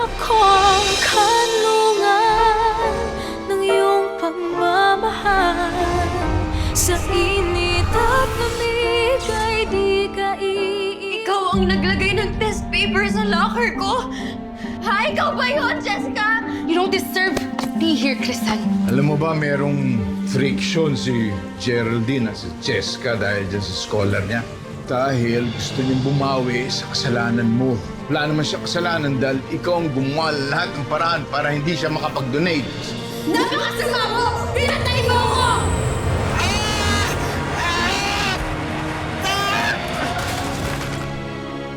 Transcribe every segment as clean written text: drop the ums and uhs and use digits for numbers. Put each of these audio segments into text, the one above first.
Ako ang kanlungan ng iyong pagmamahal. Sa init at lamig ay di ka iiwan. Ikaw ang naglagay ng test paper sa locker ko? Ha? Ikaw ba yun, Jessica? You don't deserve to be here, Crystal. Alam mo ba, merong friction si Geraldine at si Cheska dahil dyan sa scholar niya. Dahil gusto niyang bumawi sa kasalanan mo. Wala naman siya kasalanan dahil ikaw ang gumawa lahat ng paraan para hindi siya makapag-donate. Napakasama mo! Pinatay mo ako!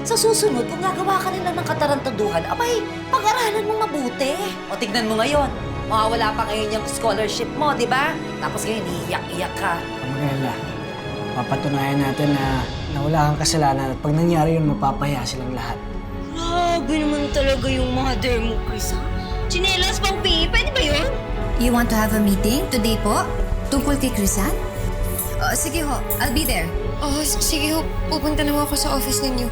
Sa susunod, kung gagawa ka nila ng katarantaduhan, abay, pag-aralan mo mabuti. O tignan mo ngayon, mawawala pa ngayon yung scholarship mo, di ba? Tapos ngayon, iiyak-iyak ka. Magalala, papatunayan natin na wala kang kasalanan at pag nangyari yun, mapapaya silang lahat. Grabe naman talaga yung mother mo, Chris, ha? Chinelas pang pi, pwede ba yun? You want to have a meeting today po? Tungkol kay Chrisan? Sige ho, I'll be there. Oh, sige ho, pupunta na ako sa office ninyo.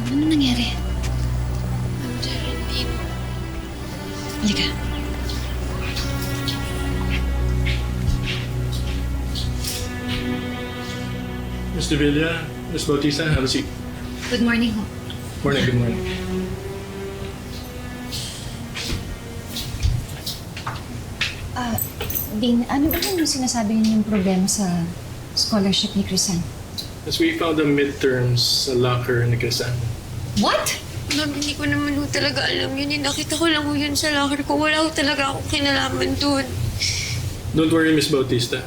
Ano nangyari? Ma'am Geraldine. Halika. Mr. Villa, Ms. Bautista, have a seat. Good morning ho. Morning, good morning. Dean, ano ba yung sinasabi niyo yung problema sa scholarship ni Chrisan? As we found the midterms sa locker ni Crisan. What? Ma'am, hindi ko naman ho talaga alam yun. Nakita ko lang ho yun sa locker ko. Wala ho talaga akong kinalaman dun. Don't worry, Ms. Bautista.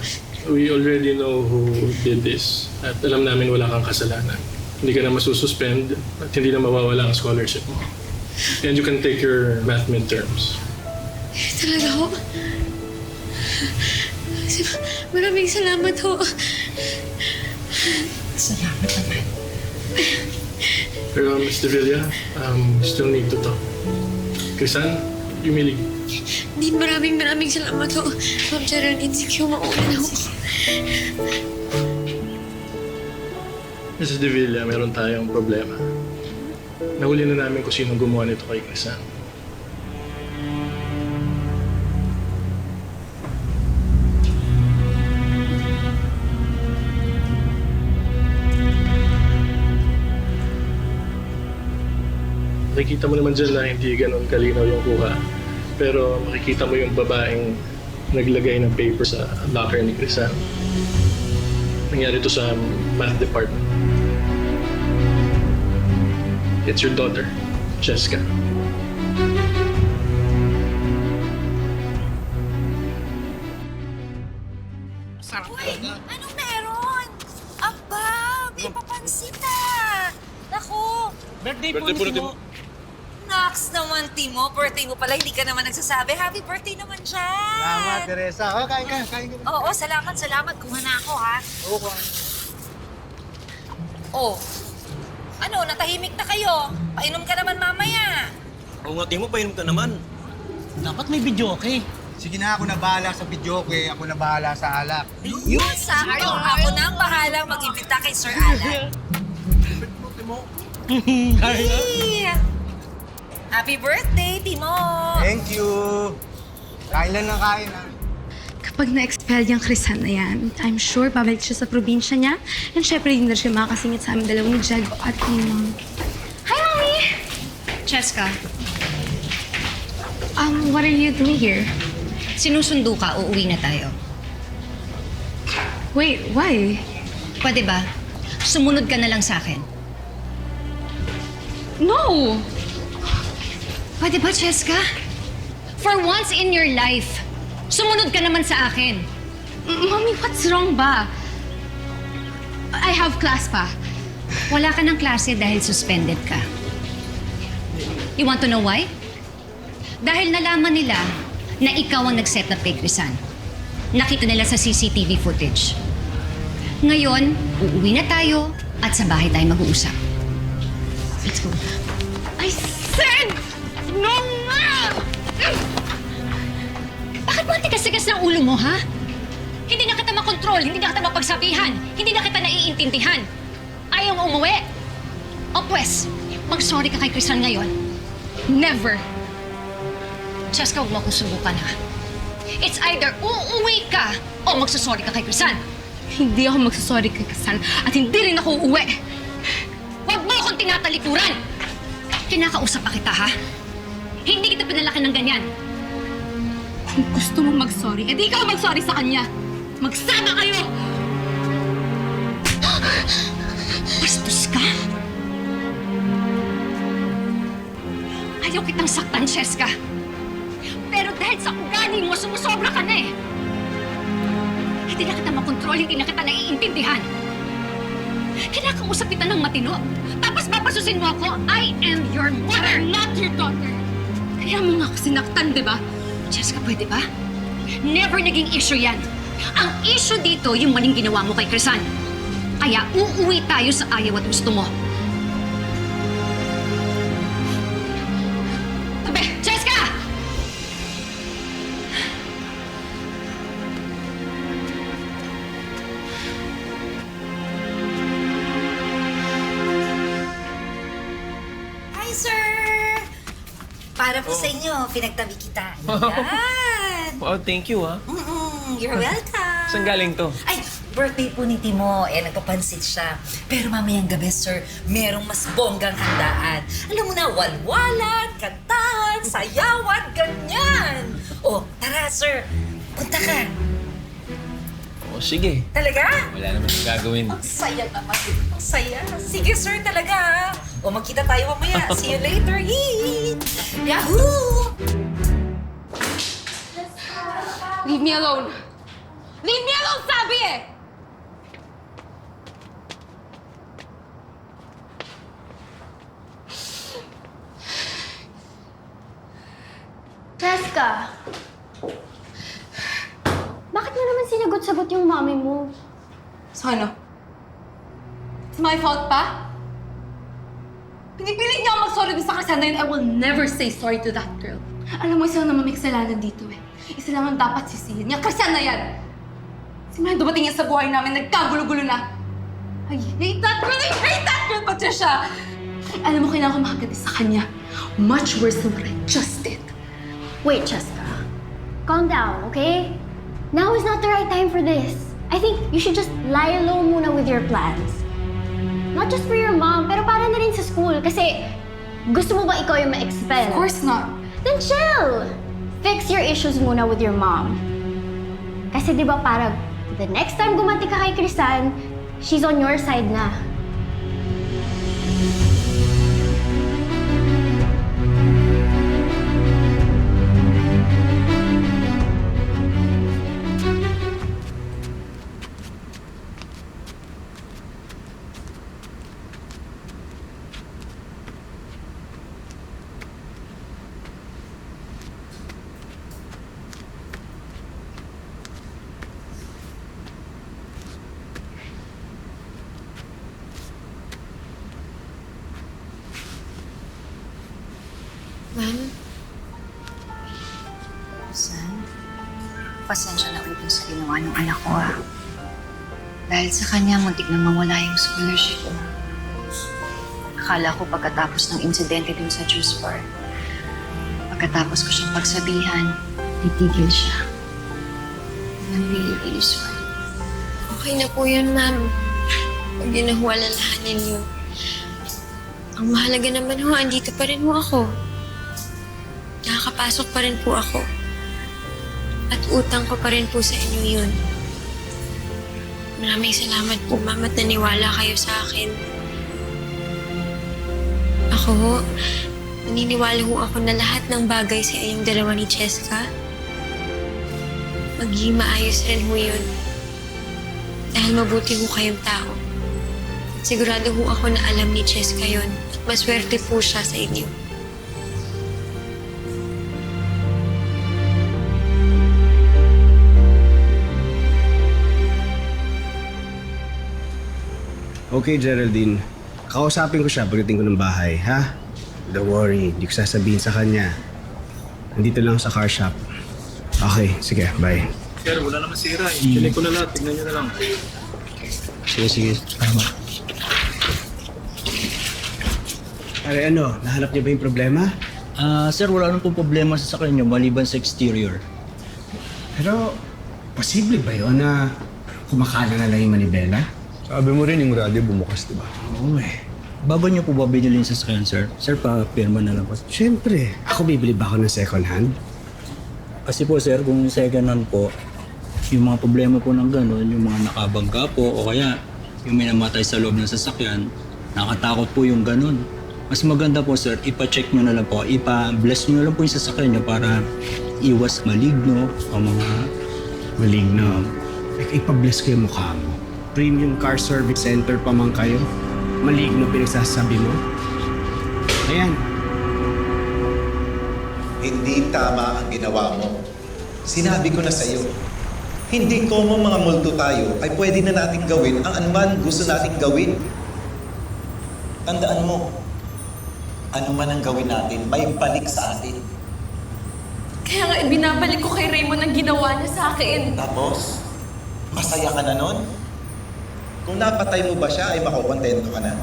We already know who did this. At alam namin wala kang kasalanan. Hindi ka na masususpend at hindi na mawawala ang scholarship mo. And you can take your math midterms. Talaga ho? Maraming salamat ho. Salamat naman. Pero Mr. Villa, still need to talk. Crisan, you may leave. Dean, maraming salamat ho. Ma'am Geraldine, sige ho, mauna na ho. Mrs. De Villa, meron tayong problema. Nahuli na namin kung sino gumawa nito kay Crisan. Makikita mo naman dyan na hindi ganun kalinaw yung kuha. Pero makikita mo yung babaeng naglagay ng paper sa locker ni Crisan. Nangyari to sa math department. It's your daughter, Jessica. Uy, anong meron? Aba, may papansin na. Naku, Birthday po ni Timo. Nax naman, Timo. Birthday mo pala, hindi ka naman nagsasabi. Happy birthday naman dyan. Salamat, Teresa. Oh, kain ka. Oo, salamat. Kuha na ako, ha? Oo, Oh, ano, natahimik na kayo. Painom ka naman mamaya. Oo nga, Timo, painom ka naman. Dapat may video, okay? sige na, ako na bahala sa video, okay? Ako na bahala sa alak. Yun, sakto. Ako na ang bahalang mag-imbita kay Sir Alan. Hey! Happy birthday, Timo! Thank you. Kain lang ng kain, ha? Kapag na-expel yung Crisan na yan, I'm sure babalik siya sa probinsya niya. And syempre, hindi na siya makakasingit sa aming dalawa ni Jag at ni Mom. Hi, Mommy! Cheska, What are you doing here? sinusundo ka, uuwi na tayo. Wait, why? Pwede ba? Sumunod ka na lang sa akin. No! Pwede ba, Cheska? For once in your life, sumunod ka naman sa akin. Mommy, what's wrong ba? I have class pa. Wala ka ng klase dahil suspended ka. You want to know why? Dahil nalaman nila na ikaw ang nag-set up kay Crisan. Nakita nila sa CCTV footage. Ngayon, uuwi na tayo at sa bahay tayo mag-uusap. Let's go. I said no nga! Bakit mo ang tigas-tigas ng ulo mo, ha? Hindi na kita makontrol, hindi na kita mapagsabihan, hindi na kita naiintindihan. Ayaw mo umuwi? O pwes, mag-sorry ka kay Crisan ngayon. Never. Cheska, huwag mo akong subukan, ha? It's either uuwi ka o magsasorry ka kay Crisan. Hindi ako magsasorry kay Crisan at hindi rin ako uuwi. Huwag mo akong tinatalikuran! Kinakausap pa kita, ha? Hindi kita pinalaki ng ganyan. Kung gusto mo mag-sorry, edi ikaw mag-sorry sa kanya. Magsama kayo! Bastos ka? Ayaw kitang saktan, Cheska. Pero dahil sa ugali mo, sumusobra ka na eh. Hindi na kita makontrol, hindi na kita naiintindihan. Kinakausap kita ng matino. Tapos papasusin mo ako, I am your mother, not your daughter. Kaya mo nga ako sinaktan, di ba? Cheska, pwede ba? Never naging issue yan. Ang issue dito, yung maling ginawa mo kay Crisan. Kaya uuwi tayo sa ayaw at gusto mo. Tabi! Cheska! Hi, sir! Para po sa inyo, pinagtabi kita. Yan! Wow, thank you ah. You're welcome! Saan galing to? Ay, birthday po ni Timo. Nagpapansit siya. Pero mamayang gabi, sir, merong mas bonggang handaan. Alam mo na, walwalan, kantahan, sayawan, ganyan. Oh, tara, sir. Punta ka. Oh, sige. Talaga? Wala naman yung gagawin. Ang saya naman. Ang saya. Sige, sir, talaga. O, magkita tayo mamaya. See you later. Yee! Yahoo! Leave me alone! Leave me alone, sabi eh! Cheska! Bakit mo naman sinagot-sagot yung mami mo? So ano? It's my fault pa? Pinipilit niya ako mag-sorry dun sa kasana yun. I will never say sorry to that girl. Alam mo, isa lang naman may kasalanan dito eh. Isa lang ang dapat sisihin. Yung kasana yan! Simula dumating yan sa buhay namin, nagkagulo-gulo na. I hate that girl! I hate that girl, Patricia! Alam mo, kailangan ko makagati sa kanya. Much worse than what I just did. Wait, Cheska. Calm down, okay? Now is not the right time for this. I think you should just lie low muna with your plans. Not just for your mom, pero para na rin sa school. Kasi gusto mo ba ikaw yung ma-expel? Of course not. Then chill! Fix your issues muna with your mom. Kasi di ba para the next time gumanti ka kay Crisan, she's on your side na. Ma'am, Crisan, pasensya na ulit sa ginawa ng anak ko, ha? Dahil sa kanya, muntik na mawala yung scholarship mo. Akala ko pagkatapos ng insidente dun sa juice bar, pagkatapos ko siyang pagsabihan, titigil siya. I'm really, really sorry. okay na po yun, ma'am. Huwag yun na huwalalahanin yun. Ang mahalaga naman ho, andito pa rin ho ako. Nakakapasok pa rin po ako. At utang ko pa rin po sa inyo yun. Maraming salamat po, ma'am, at naniwala kayo sa akin. Ako ho, naniniwala ho ako na lahat ng bagay sa inyong dalawa ni Cheska, magiging maayos rin ho yun. Dahil mabuti ho kayong tao. Sigurado ho ako na alam ni Cheska yun. At maswerte po siya sa inyo. Okay, Geraldine. Kakausapin ko siya pagdating ko ng bahay, ha? Don't worry, hindi ko sasabihin sa kanya. Nandito lang sa car shop. Okay, sige, bye. Sir, wala naman sira eh. Chinig ko na lahat. Tignan nyo na lang. Sige. Tama. Pare, nahanap niyo ba yung problema? Sir, wala nang pong problema sa sakyan nyo maliban sa exterior. Pero, posible ba yun na kumakala na lang yung manibela? Sabi mo rin yung radyo bumukas, di ba? Oo eh. Bago nyo po ba binili yung sasakyan, sir? Sir, pa-pirma na lang po. Siyempre, ako bibili ba ako ng second hand? Kasi po, sir, kung second hand po, yung mga problema po ng gano'n, yung mga nakabangga po, o kaya yung may namatay sa loob ng sasakyan, nakatakot po yung gano'n. Mas maganda po, sir, ipa-check nyo na lang po, ipa-bless nyo na lang po yung sasakyan nyo para iwas maligno o mga Maligno. Ipa-bless ko yung mukha mo. Premium Car Service Center pa man kayo. Maligno pinagsasabi mo. Ayan. Hindi tama ang ginawa mo. Sinabi ko na sa'yo, hindi common mga multo tayo ay pwede na nating gawin ang anuman gusto nating gawin. Tandaan mo, anuman ang gawin natin, may balik sa atin. Kaya nga ibinabalik ko kay Raymond ang ginawa niya sa akin. Tapos, masaya ka na nun? Kung napatay mo ba siya, ay makukontento ka na.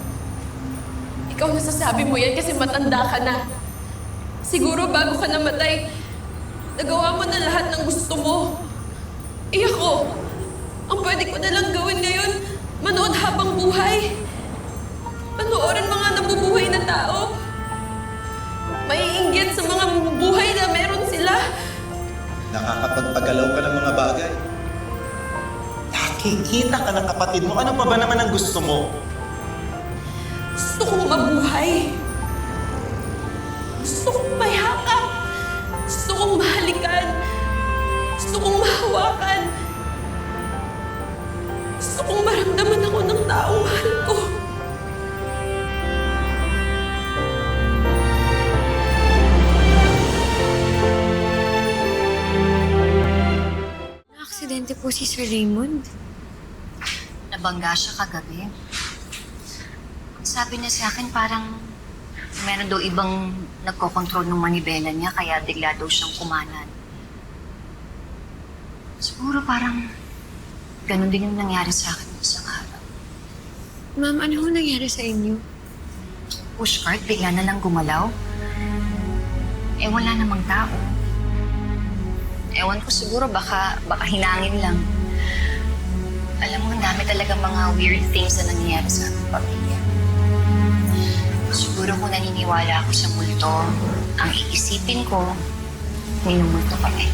Ikaw nasasabi mo yan kasi matanda ka na. Siguro bago ka namatay, nagawa mo na lahat ng gusto mo. Ako, ang pwede ko na lang gawin ngayon, manood habang buhay. Panoorin mga nabubuhay na tao. Maiinggit sa mga buhay na meron sila. Nakakapagpagalaw ka ng mga bagay. Nakikita ka ng kapatid mo. Ano pa ba naman ang gusto mo? Gusto kong mabuhay. Gusto kong mayakap. Gusto kong mahalikan. Gusto kong mahawakan. Gusto kong maramdaman ako ng taong mahal ko. Aksidente po si Sir Raymond. Nabangga siya kagabi. Sabi niya sa akin parang meron daw ibang nagkokontrol ng manibela niya kaya bigla daw siyang kumanan. Siguro parang ganun din yung nangyari sa akin isang araw. Ma'am, ano ho nangyari sa inyo? Pushcart, bigla na lang gumalaw. Wala namang tao. Ewan ko siguro, baka hinangin lang. Alam mo, ang dami talaga mga weird things na nangyayari sa aming pamilya. Siguro kung naniniwala ako sa multo, ang iisipin ko, minumulto kami.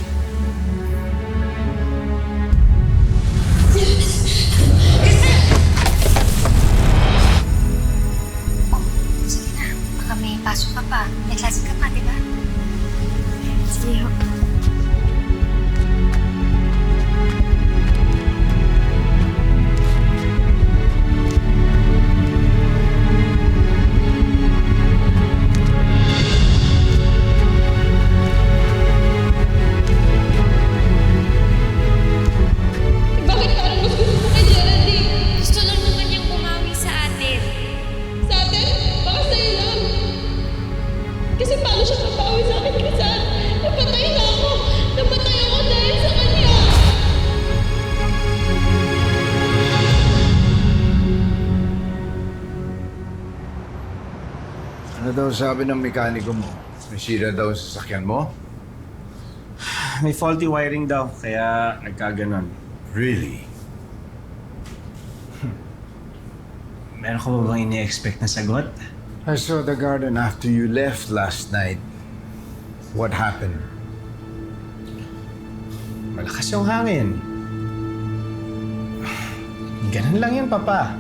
Sige na, baka may pasok ka pa. May klase ka pa, di ba? Sige ho. Bakit parang mas gusto mo kay Geraldine? Gusto lang naman niyang bumawi sa atin. Sa atin? Baka sa'yo lang. Kasi paano siya papawi sa akin, Crisan? Napatay na ako! Napatay ako dahil sa kanya! Ano daw sabi ng mekaniko mo? Nasira daw ang sasakyan mo? May faulty wiring daw, kaya nagkaganon. Really? Meron ka ba bang ini-expect na sagot? I saw the garden after you left last night. What happened? Malakas yung hangin. Ganun lang yan, Papa.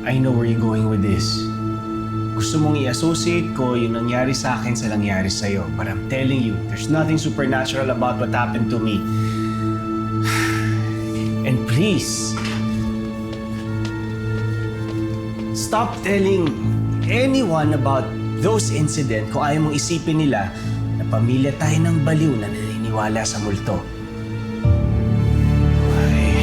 I know where you're going with this. Gusto mong i-associate ko yung nangyari sa akin sa nangyari sa'yo. But I'm telling you, there's nothing supernatural about what happened to me. And please, stop telling anyone about those incidents kung ayaw mong isipin nila na pamilya tayo ng baliw na naniniwala sa multo. Ay.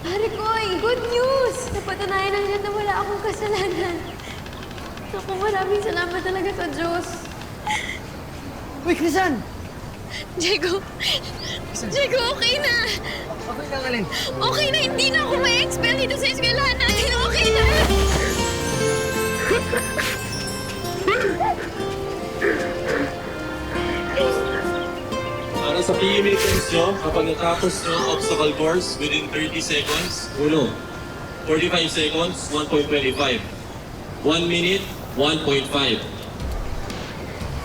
Pare, kasalanan. Naku, maraming salamat talaga sa Diyos. Uy, Crisan! Diego! Diego, okay na! Okay lang, Alin. Okay na, hindi na ako ma-expel dito sa eskwelahan natin. Okay na! Para sa PE meetings nyo, kapag natapos nyo ang obstacle course within 30 seconds, 1. 45 seconds, 1.25. 1 minute, 1.5.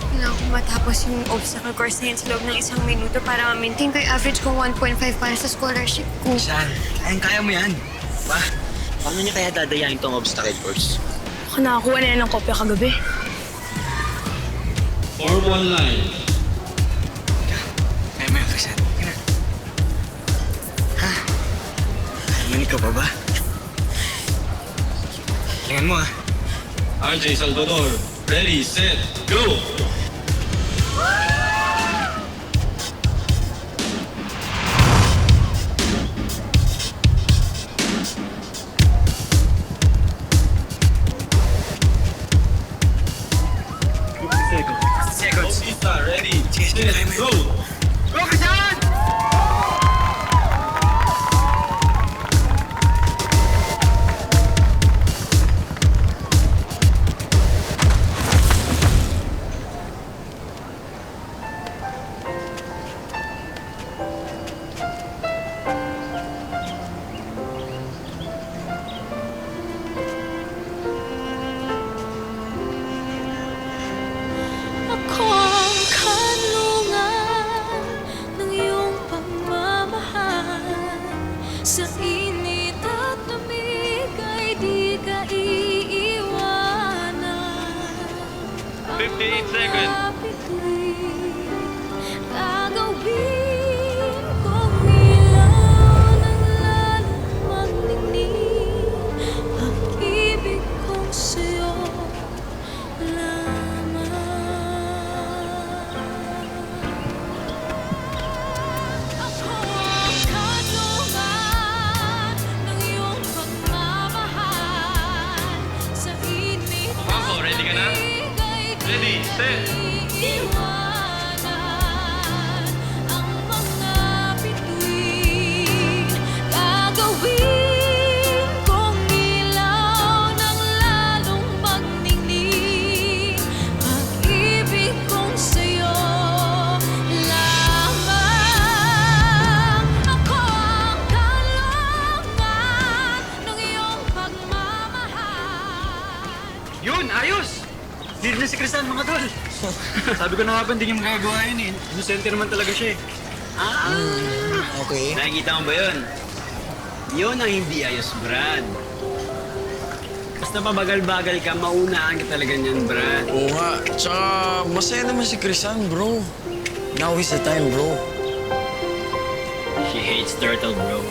Kailangan ko matapos yung obstacle course na yun sa loob ng 1 minuto para ma-maintain ko yung average ko 1.5 para sa scholarship ko. Crisan, kaya mo yan. Ba? Paano niya kaya dadayain tong obstacle course? Ako nakakuha na yan ng kopya kagabi. Form 1 line. Kaya mo yan, Crisan. Kaya na. Ha? Manik ka pa ba? Tingnan mo, RJ Salvador, ready, set, go! Seconds. Bautista, ready, set, go! Go, Crisan! Ako ang kanlungan ng iyong pagmamahal. Sa init at lamig ay di ka iiwanan. 58 seconds. Gagawin kong ilaw ng lalong magningning. Pag-ibig kong sa'yo lamang. Ako ang kanlungan ng iyong pagmamahal. Sa init Mambo, ready ka na? Ready, set, iwanan ang mga bituin. Gagawin kong ilaw ng lalong magningning. Pag-ibig kong sa'yo lamang. Ako ang kalungan ng iyong pagmamahal. Yun, ayos! Lead na si Crisan, mga tol. Sabi ko na nga ba, hindi niya magagawa yun eh. Inosente naman talaga siya eh. Okay. Nakikita mo ba yun? Yun ang hindi ayos, Brad. Basta mabagal-bagal ka, maunaan ka talaga niyan, Brad. Oo nga. Tsaka masaya naman si Crisan, bro. Now is the time, bro. She hates turtle, bro.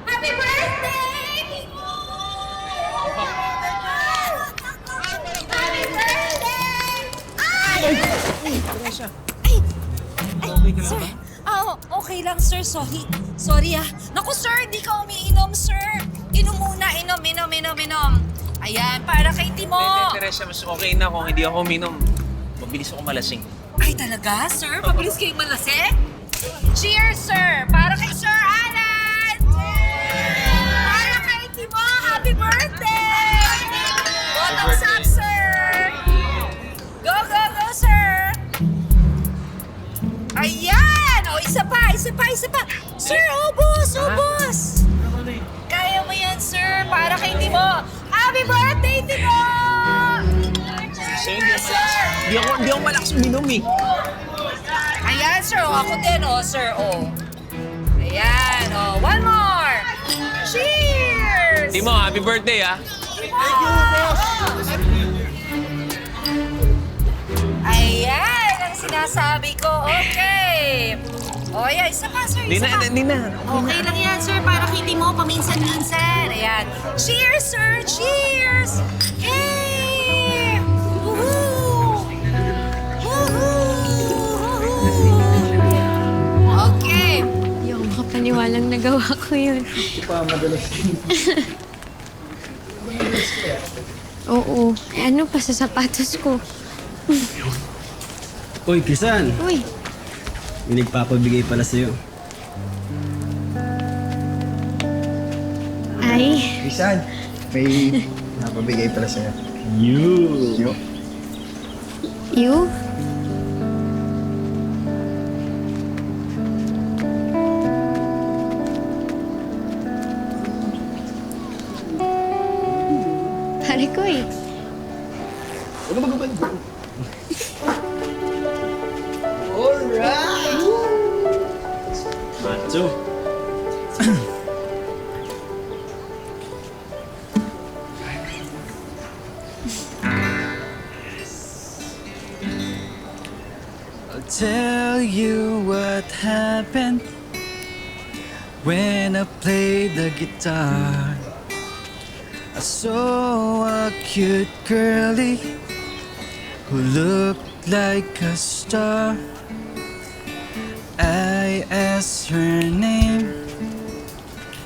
Happy birthday! Happy birthday! Sir, okay lang, sir. Sorry, Naku, sir, di ka umiinom, sir. Inom muna, inom. Ayan, para kay Timo. Teresa, mas okay na kung hindi ako uminom. Mabilis ako malasing. Ay, talaga, sir? Mabilis kayong malasing? Cheers, sir! Para kay Sir Alan! Para kay Timo! Happy birthday! Bottoms up, sir! Go, sir! Ayan! O, isa pa! Sir, ubos! Kaya mo yan, sir! Para kay Timo! Happy birthday, Timo! Cheers, sir! Hindi ako malakas uminom eh. Ayan, sir. Ako din, sir. Ayan, one more. Cheers! Timo, happy birthday, Thank you, boss! Ayan, ang sinasabi ko. Okay. Yeah, isa pa, sir. Hindi na. Okay lang yan, sir. Para kay Timo, paminsan-minsan. Ayan. Cheers, sir! Cheers! Yay! Woohoo! Woohoo! Okay. Hindi ako Maniwalang nagawa ko yun. Ito pa madalas. Oo. Ano pa sa sapatos ko? Uy, Krisan! Uy, May nagpapabigay pala sa'yo. ay. Krisan, may napabigay pala sa'yo. You! You? Pare ko eh. Alright! Macho! I'll tell you what happened when I played the guitar. I saw a cute girlie who looked like a star. I asked her name.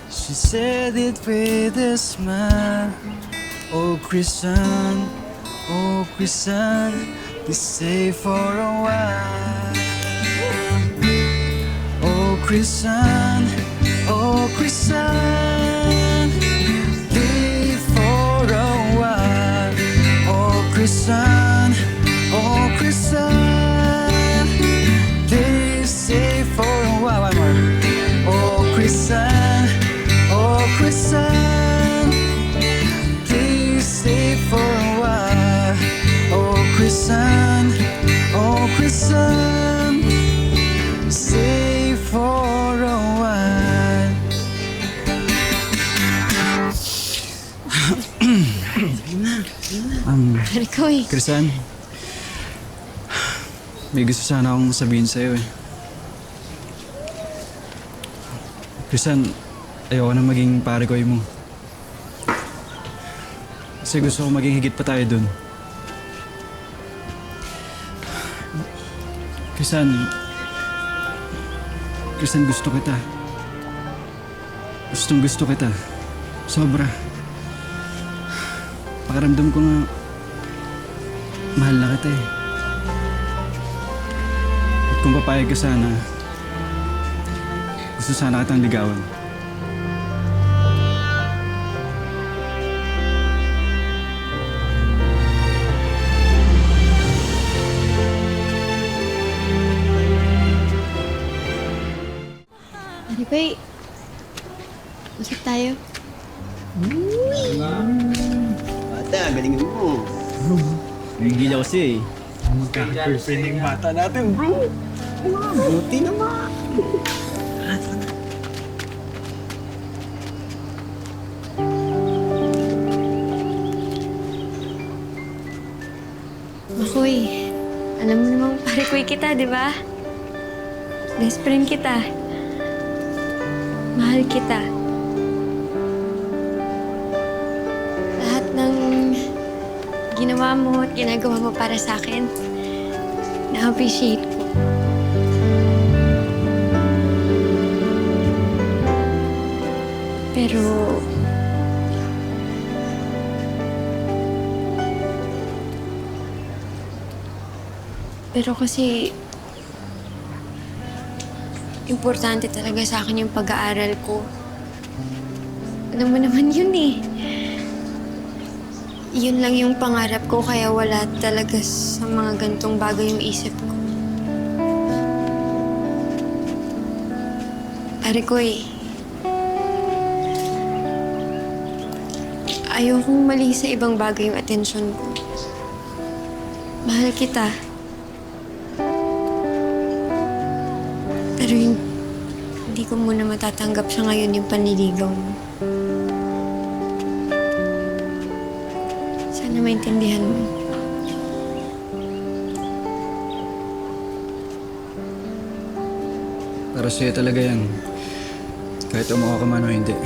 She said it with a smile. Oh, Krisan, please stay for a while. Oh, Krisan, stay for a while. Oh, Krisan, please stay for a while. One more. Oh, Krisan, please stay for a while. Oh, Krisan, stay for a while. Pare ko eh. Krisan, may gusto sana akong sabihin sa'yo eh. Krisan, ayoko na maging pare ko mo. Kasi gusto ko maging higit pa tayo dun. Krisan, gusto kita. Gusto kita. Sobra. Pakiramdam ko nga, mahal na kita eh. At kung papayag ka sana, gusto sana kitang ligawan. Pare ko eh. Usap tayo. Bata, galingan mo. Nagigil ako siya eh. Magkaka-girlfriend yung bata natin, bro. Buti naman. Makoy, alam mo namang pare ko kita, di ba? Best friend kita. Mahal kita. Lahat ng ginawa mo at ginagawa mo para sa akin, na-appreciate ko. Pero... Pero kasi... Importante talaga sa akin yung pag-aaral ko. Alam mo naman yun eh. Yun lang yung pangarap ko kaya wala talaga sa mga gantong bagay yung isip ko. Pare ko eh. Ayokong mali sa ibang bagay yung atensyon ko. Mahal kita. Pero hindi ko muna matatanggap sa ngayon yung panliligaw mo. Sana maintindihan mo. Para sa'yo talaga yan. Kahit umuha ka man o hindi.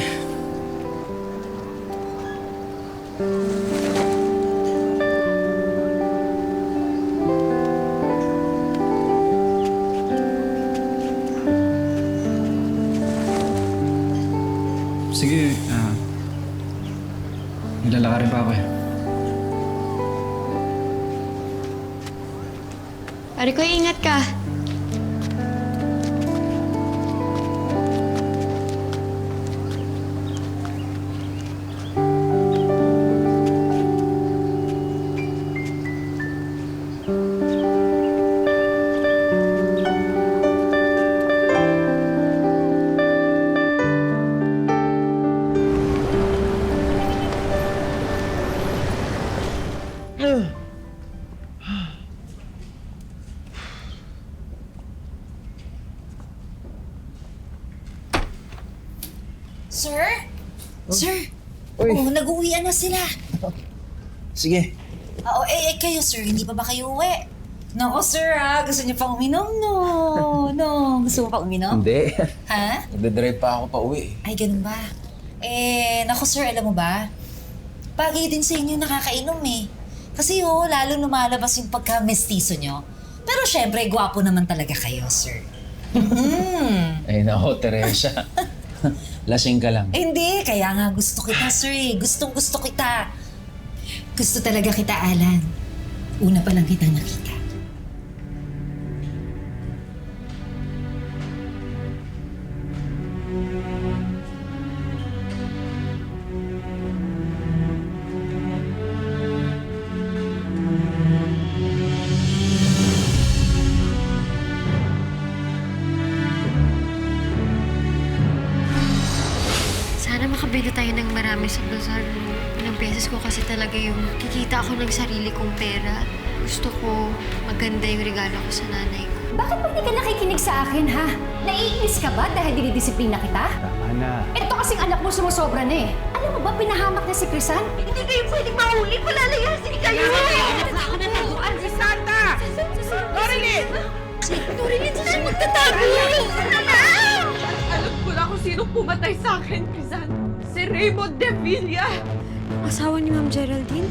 Sige, nilalakarin pa ako eh. Pare ko, ingat ka. Sir? Sir? Oh, nag-uwian na sila. Sige. Kayo sir, hindi pa ba kayo uwi? Nako sir gusto niyo pa uminom? No. Gusto mo pa uminom? Hindi. Ha? Nagdadrive pa ako pa uwi. Ay, ganun ba? Nako sir, alam mo ba? Bagay din sa inyo nakakainom eh. Kasi lalo lumalabas yung pagka-mestizo nyo. Pero syempre, gwapo naman talaga kayo, sir. Ay nako, Teresa. Lasing ka lang. Hindi, kaya nga gusto kita, sir. Gustong gusto kita. Gusto talaga kita, Alan. Una pa lang kita nakita. Sana makabili tayo ng marami sa bazaar. Ilang beses ko kasi talaga yung kikita ako ng sarili kong pera. Gusto ko maganda yung regalo ko sa nanay ko. Bakit ba hindi ka nakikinig sa akin, ha? Naiinis ka ba dahil dinidisiplina kita? Tama na. Ito kasing anak mo sumusobra na eh. Alam mo ba, pinahamak na si Crisan? Hindi kayo pwedeng mahuli. Palalayasin kayo! Ako na taguan si Santa! Norilyn! Norilyn, saan magtatago? Alam ko na kung sino pumatay sa akin, Crisan. Si Raymond De Villa. Asawa ni Ma'am Geraldine?